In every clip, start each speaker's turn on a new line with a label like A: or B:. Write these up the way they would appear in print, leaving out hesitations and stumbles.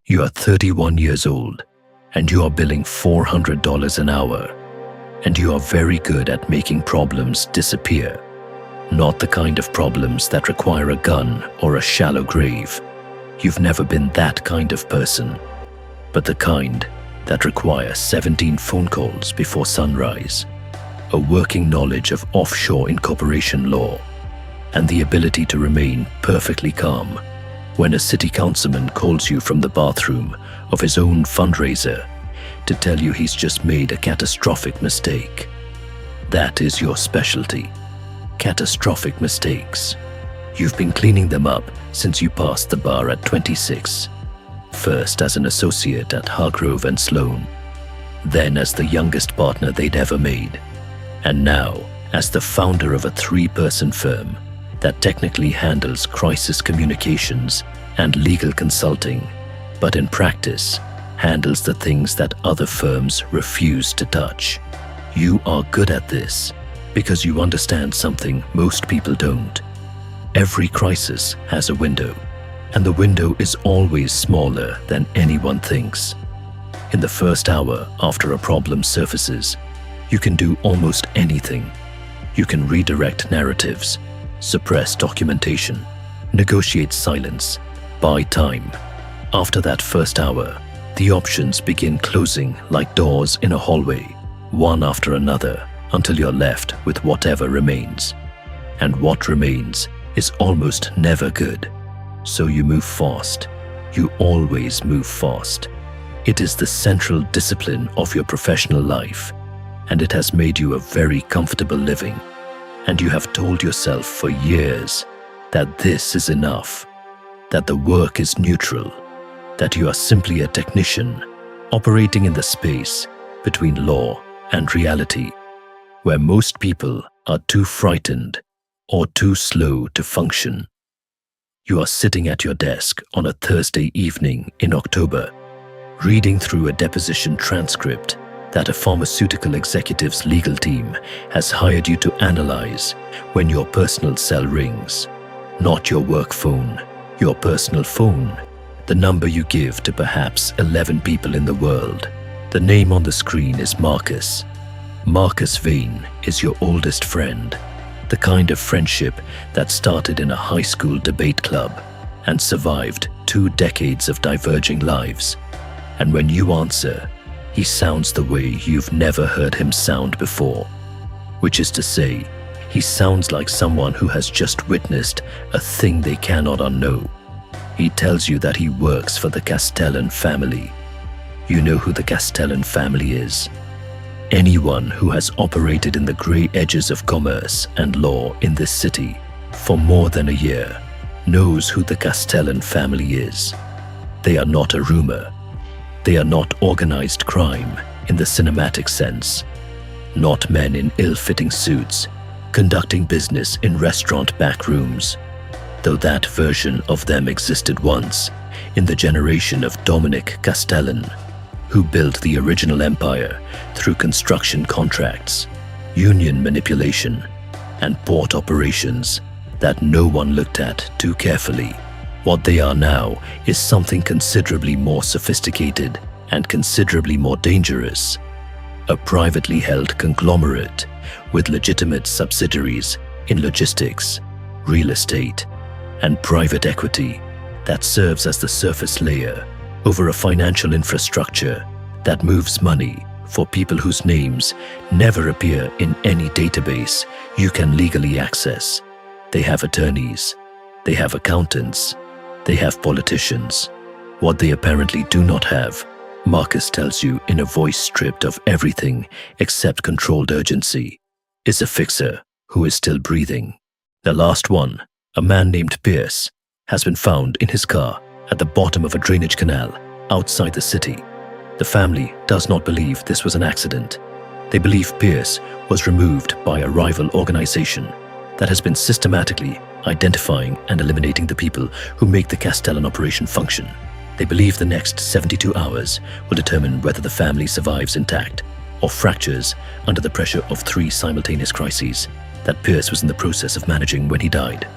A: You are 31 years old and you are billing $400 an hour, and you are very good at making problems disappear. Not the kind of problems that require a gun or a shallow grave. You've never been that kind of person, but the kind that require 17 phone calls before sunrise, a working knowledge of offshore incorporation law, and the ability to remain perfectly calm when a city councilman calls you from the bathroom of his own fundraiser to tell you he's just made a catastrophic mistake. That is your specialty. Catastrophic mistakes. You've been cleaning them up since you passed the bar at 26. First as an associate at Hargrove and Sloan, then as the youngest partner they'd ever made, and now as the founder of a 3-person firm that technically handles crisis communications and legal consulting, but in practice handles the things that other firms refuse to touch. You are good at this because you understand something most people don't. Every crisis has a window, and the window is always smaller than anyone thinks. In the first hour after a problem surfaces, you can do almost anything. You can redirect narratives, suppress documentation, negotiate silence, buy time. After that first hour, the options begin closing like doors in a hallway, one after another, until you're left with whatever remains. And what remains is almost never good. So you move fast. You always move fast. It is the central discipline of your professional life, and it has made you a very comfortable living. And you have told yourself for years that this is enough, that the work is neutral, that you are simply a technician operating in the space between law and reality, where most people are too frightened or too slow to function. You are sitting at your desk on a Thursday evening in October, reading through a deposition transcript that a pharmaceutical executive's legal team has hired you to analyze when your personal cell rings. Not your work phone, your personal phone, the number you give to perhaps 11 people in the world. The name on the screen is Marcus. Marcus Vane is your oldest friend, the kind of friendship that started in a high school debate club and survived 2 decades of diverging lives. And when you answer, he sounds the way you've never heard him sound before, which is to say, he sounds like someone who has just witnessed a thing they cannot unknow. He tells you that he works for the Castellan family. You know who the Castellan family is. Anyone who has operated in the grey edges of commerce and law in this city for more than a year knows who the Castellan family is. They are not a rumor. They are not organized crime in the cinematic sense. Not men in ill-fitting suits conducting business in restaurant back rooms, though that version of them existed once in the generation of Dominic Castellan, who built the original empire through construction contracts, union manipulation, and port operations that no one looked at too carefully. What they are now is something considerably more sophisticated and considerably more dangerous. A privately held conglomerate with legitimate subsidiaries in logistics, real estate, and private equity that serves as the surface layer over a financial infrastructure that moves money for people whose names never appear in any database you can legally access. They have attorneys, they have accountants, they have politicians. What they apparently do not have, Marcus tells you in a voice stripped of everything except controlled urgency, is a fixer who is still breathing. The last one, a man named Pierce, has been found in his car at the bottom of a drainage canal outside the city. The family does not believe this was an accident. They believe Pierce was removed by a rival organization that has been systematically identifying and eliminating the people who make the Castellan operation function. They believe the next 72 hours will determine whether the family survives intact or fractures under the pressure of 3 simultaneous crises that Pierce was in the process of managing when he died.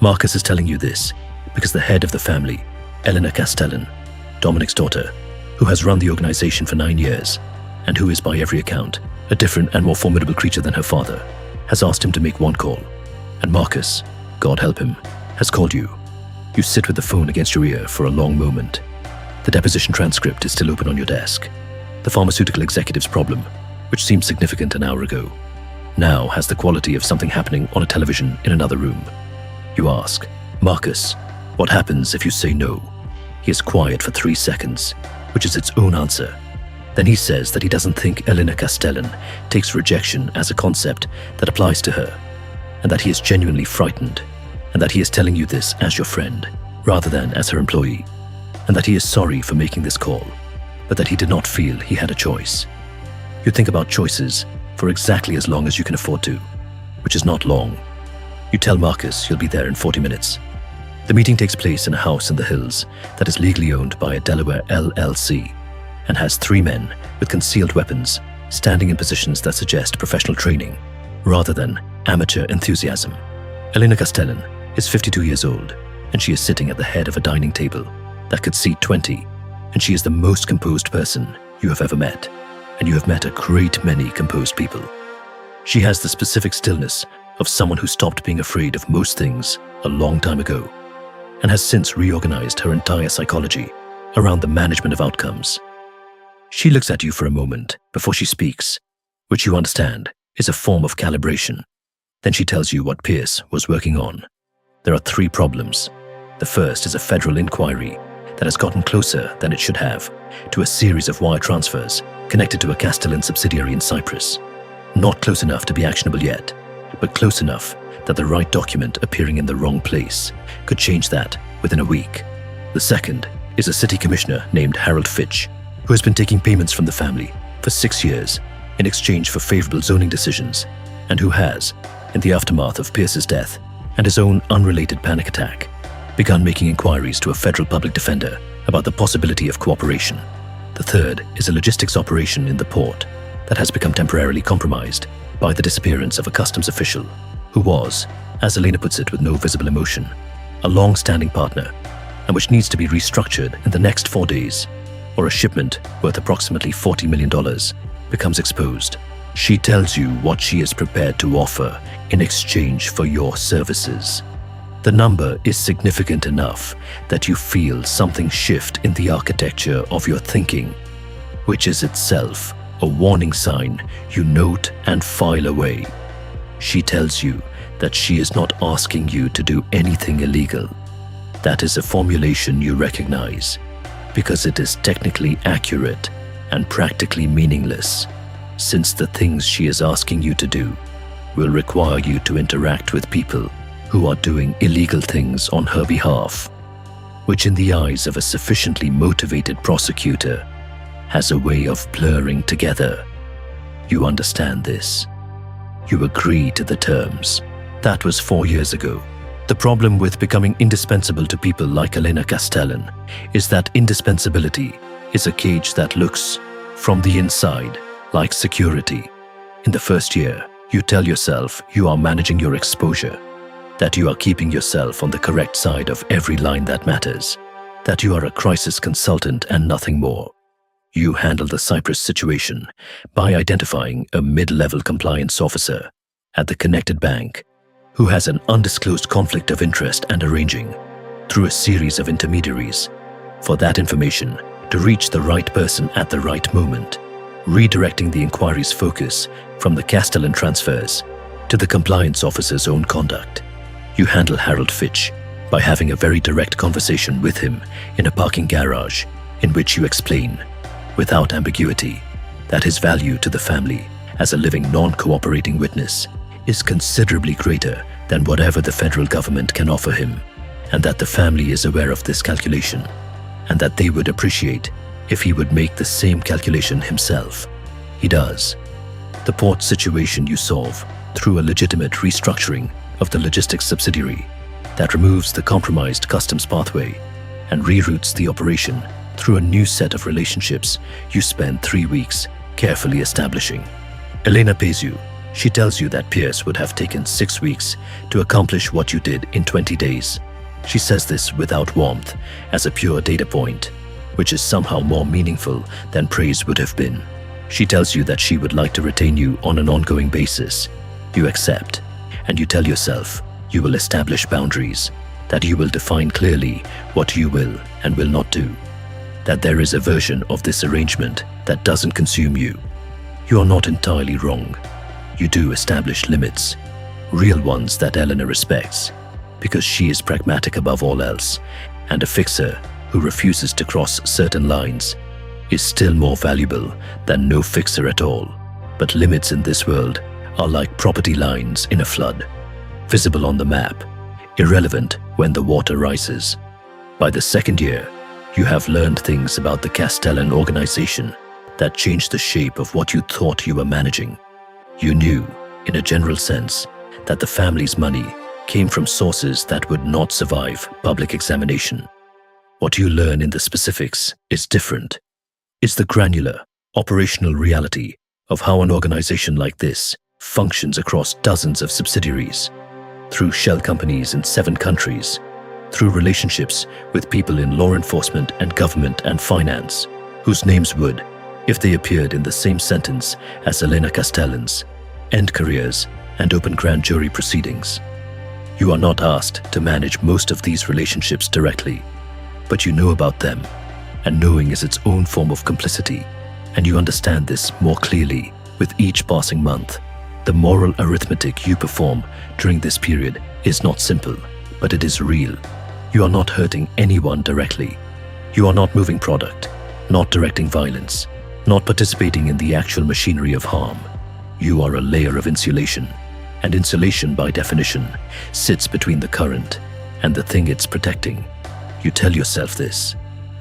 A: Marcus is telling you this because the head of the family, Eleanor Castellan, Dominic's daughter, who has run the organization for 9 years, and who is by every account a different and more formidable creature than her father, has asked him to make one call. And Marcus, God help him, has called you. You sit with the phone against your ear for a long moment. The deposition transcript is still open on your desk. The pharmaceutical executive's problem, which seemed significant an hour ago, now has the quality of something happening on a television in another room. You ask, Marcus, what happens if you say no? He is quiet for 3 seconds, which is its own answer. Then he says that he doesn't think Elena Castellan takes rejection as a concept that applies to her, and that he is genuinely frightened, and that he is telling you this as your friend, rather than as her employee, and that he is sorry for making this call, but that he did not feel he had a choice. You think about choices for exactly as long as you can afford to, which is not long. You tell Marcus you'll be there in 40 minutes. The meeting takes place in a house in the hills that is legally owned by a Delaware LLC and has 3 men with concealed weapons standing in positions that suggest professional training rather than amateur enthusiasm. Elena Castellan is 52 years old, and she is sitting at the head of a dining table that could seat 20, and she is the most composed person you have ever met, and you have met a great many composed people. She has the specific stillness of someone who stopped being afraid of most things a long time ago, and has since reorganized her entire psychology around the management of outcomes. She looks at you for a moment before she speaks, which you understand is a form of calibration. Then she tells you what Pierce was working on. There are 3 problems. The first is a federal inquiry that has gotten closer than it should have to a series of wire transfers connected to a Castellan subsidiary in Cyprus. Not close enough to be actionable yet, but close enough that the right document appearing in the wrong place could change that within a week. The second is a city commissioner named Harold Fitch, who has been taking payments from the family for 6 years in exchange for favorable zoning decisions, and who has, in the aftermath of Pierce's death and his own unrelated panic attack, begun making inquiries to a federal public defender about the possibility of cooperation. The third is a logistics operation in the port that has become temporarily compromised by the disappearance of a customs official who was, as Elena puts it with no visible emotion, a long-standing partner, and which needs to be restructured in the next 4 days, or a shipment worth approximately $40 million becomes exposed. She tells you what she is prepared to offer in exchange for your services. The number is significant enough that you feel something shift in the architecture of your thinking, which is itself a warning sign you note and file away. She tells you that she is not asking you to do anything illegal. That is a formulation you recognize, because it is technically accurate and practically meaningless, since the things she is asking you to do will require you to interact with people who are doing illegal things on her behalf, which in the eyes of a sufficiently motivated prosecutor has a way of blurring together. You understand this. You agree to the terms. That was 4 years ago. The problem with becoming indispensable to people like Elena Castellan is that indispensability is a cage that looks, from the inside, like security. In the first year, you tell yourself you are managing your exposure, that you are keeping yourself on the correct side of every line that matters, that you are a crisis consultant and nothing more. You handle the Cyprus situation by identifying a mid-level compliance officer at the connected bank who has an undisclosed conflict of interest and arranging, through a series of intermediaries, for that information to reach the right person at the right moment, redirecting the inquiry's focus from the Castellan transfers to the compliance officer's own conduct. You handle Harold Fitch by having a very direct conversation with him in a parking garage in which you explain, without ambiguity, that his value to the family as a living non-cooperating witness is considerably greater than whatever the federal government can offer him, and that the family is aware of this calculation, and that they would appreciate if he would make the same calculation himself. He does. The port situation you solve through a legitimate restructuring of the logistics subsidiary that removes the compromised customs pathway and reroutes the operation through a new set of relationships you spend 3 weeks carefully establishing. Elena pays you. She tells you that Pierce would have taken 6 weeks to accomplish what you did in 20 days. She says this without warmth, as a pure data point, which is somehow more meaningful than praise would have been. She tells you that she would like to retain you on an ongoing basis. You accept, and you tell yourself you will establish boundaries, that you will define clearly what you will and will not do, that there is a version of this arrangement that doesn't consume you. You are not entirely wrong. You do establish limits, real ones that Eleanor respects, because she is pragmatic above all else, and a fixer who refuses to cross certain lines is still more valuable than no fixer at all. But limits in this world are like property lines in a flood, visible on the map, irrelevant when the water rises. By the second year, you have learned things about the Castellan organization that changed the shape of what you thought you were managing. You knew, in a general sense, that the family's money came from sources that would not survive public examination. What you learn in the specifics is different. It's the granular, operational reality of how an organization like this functions across dozens of subsidiaries, through shell companies in 7 countries, through relationships with people in law enforcement and government and finance, whose names would, if they appeared in the same sentence as Elena Castellan's, end careers and open grand jury proceedings. You are not asked to manage most of these relationships directly, but you know about them, and knowing is its own form of complicity, and you understand this more clearly with each passing month. The moral arithmetic you perform during this period is not simple, but it is real. You are not hurting anyone directly. You are not moving product, not directing violence, not participating in the actual machinery of harm. You are a layer of insulation, and insulation by definition sits between the current and the thing it's protecting. You tell yourself this.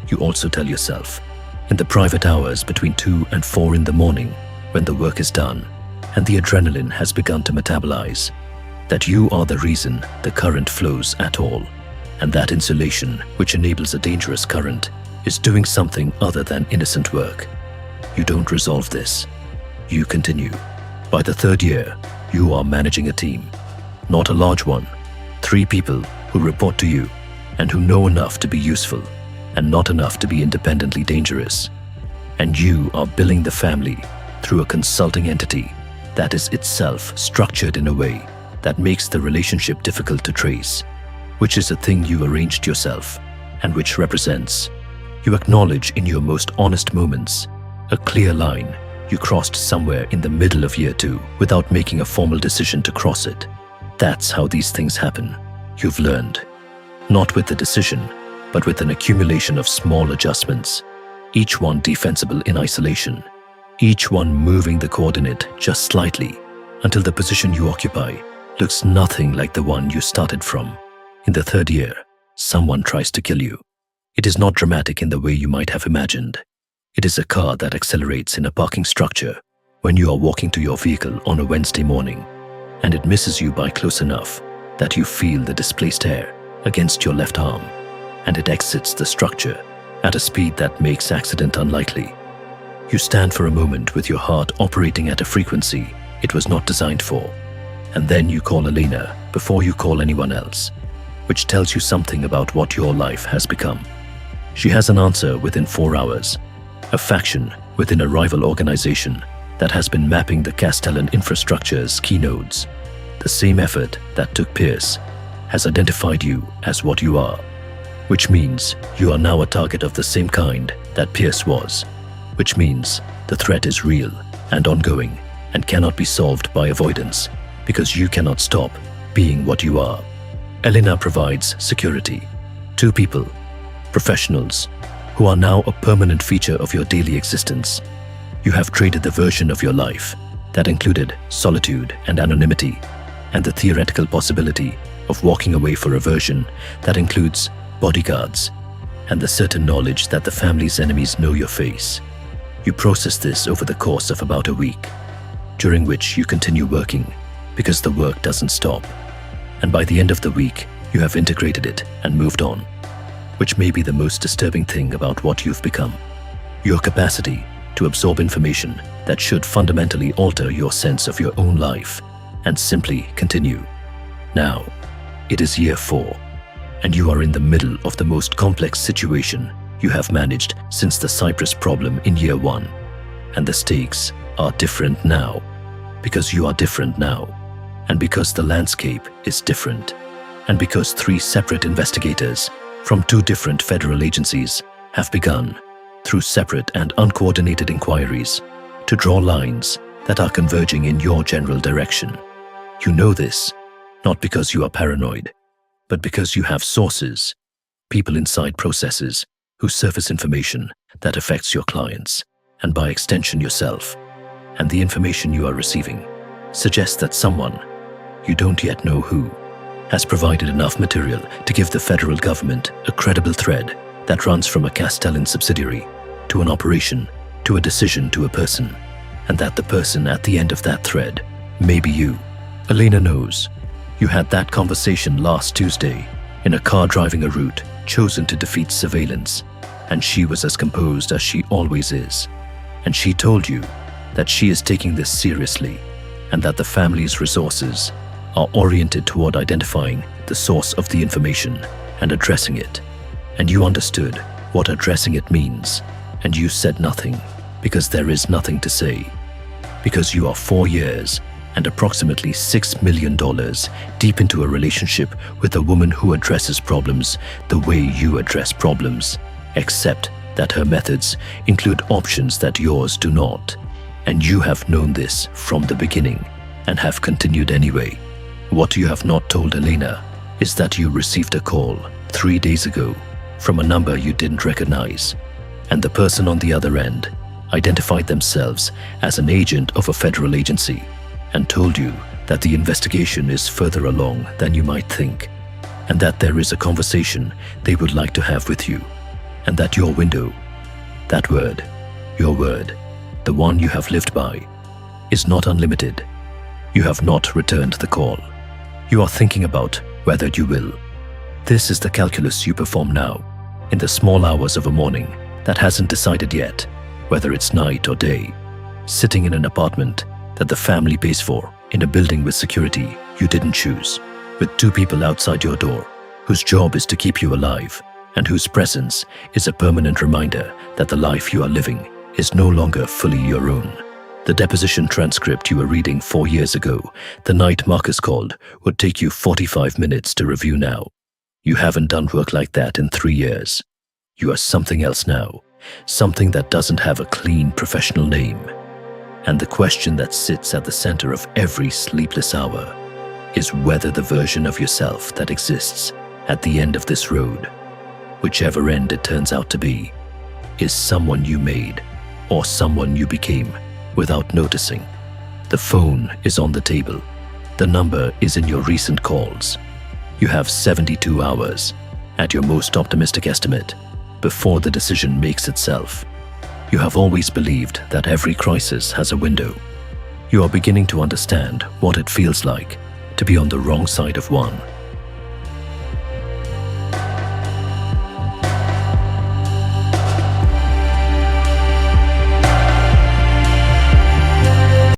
A: You also tell yourself, in the private hours between 2 and 4 in the morning, when the work is done and the adrenaline has begun to metabolize, that you are the reason the current flows at all, and that insulation, which enables a dangerous current, is doing something other than innocent work. You don't resolve this. You continue. By the 3rd year, you are managing a team, not a large one, 3 people who report to you and who know enough to be useful and not enough to be independently dangerous. And you are billing the family through a consulting entity that is itself structured in a way that makes the relationship difficult to trace, which is a thing you arranged yourself and which represents, you acknowledge in your most honest moments, a clear line you crossed somewhere in the middle of year 2 without making a formal decision to cross it. That's how these things happen. You've learned, not with the decision, but with an accumulation of small adjustments, each one defensible in isolation, each one moving the coordinate just slightly until the position you occupy looks nothing like the one you started from. In the 3rd year, someone tries to kill you. It is not dramatic in the way you might have imagined. It is a car that accelerates in a parking structure when you are walking to your vehicle on a Wednesday morning, and it misses you by close enough that you feel the displaced air against your left arm, and it exits the structure at a speed that makes accident unlikely. You stand for a moment with your heart operating at a frequency it was not designed for, and then you call Elena before you call anyone else, which tells you something about what your life has become. She has an answer within 4 hours, a faction within a rival organization that has been mapping the Castellan infrastructure's key nodes. The same effort that took Pierce has identified you as what you are, which means you are now a target of the same kind that Pierce was, which means the threat is real and ongoing and cannot be solved by avoidance because you cannot stop being what you are. Elena provides security. 2 people, professionals, who are now a permanent feature of your daily existence. You have traded the version of your life that included solitude and anonymity, and the theoretical possibility of walking away for a version that includes bodyguards and the certain knowledge that the family's enemies know your face. You process this over the course of about a week, during which you continue working because the work doesn't stop. And by the end of the week, you have integrated it and moved on, which may be the most disturbing thing about what you've become. Your capacity to absorb information that should fundamentally alter your sense of your own life and simply continue. Now, it is year 4, and you are in the middle of the most complex situation you have managed since the Cyprus problem in year 1. And the stakes are different now, because you are different now, and because the landscape is different, and because 3 separate investigators from 2 different federal agencies have begun, through separate and uncoordinated inquiries, to draw lines that are converging in your general direction. You know this, not because you are paranoid, but because you have sources, people inside processes who surface information that affects your clients, and by extension yourself. And the information you are receiving suggests that someone, you don't yet know who, has provided enough material to give the federal government a credible thread that runs from a Castellan subsidiary to an operation to a decision to a person, and that the person at the end of that thread may be you. Elena knows. You had that conversation last Tuesday in a car driving a route chosen to defeat surveillance, and she was as composed as she always is. And she told you that she is taking this seriously, and that the family's resources are oriented toward identifying the source of the information and addressing it. And you understood what addressing it means, and you said nothing because there is nothing to say. Because you are 4 years and approximately $6 million deep into a relationship with a woman who addresses problems the way you address problems, except that her methods include options that yours do not. And you have known this from the beginning and have continued anyway. What you have not told Elena is that you received a call 3 days ago from a number you didn't recognize, and the person on the other end identified themselves as an agent of a federal agency and told you that the investigation is further along than you might think, and that there is a conversation they would like to have with you, and that your window, that word, your word, the one you have lived by, is not unlimited. You have not returned the call. You are thinking about whether you will. This is the calculus you perform now, in the small hours of a morning that hasn't decided yet whether it's night or day, sitting in an apartment that the family pays for, in a building with security you didn't choose, with 2 people outside your door whose job is to keep you alive, and whose presence is a permanent reminder that the life you are living is no longer fully your own. The deposition transcript you were reading 4 years ago, the night Marcus called, would take you 45 minutes to review now. You haven't done work like that in 3 years. You are something else now, something that doesn't have a clean professional name. And the question that sits at the center of every sleepless hour is whether the version of yourself that exists at the end of this road, whichever end it turns out to be, is someone you made or someone you became without noticing. The phone is on the table. The number is in your recent calls. You have 72 hours, at your most optimistic estimate, before the decision makes itself. You have always believed that every crisis has a window. You are beginning to understand what it feels like to be on the wrong side of one.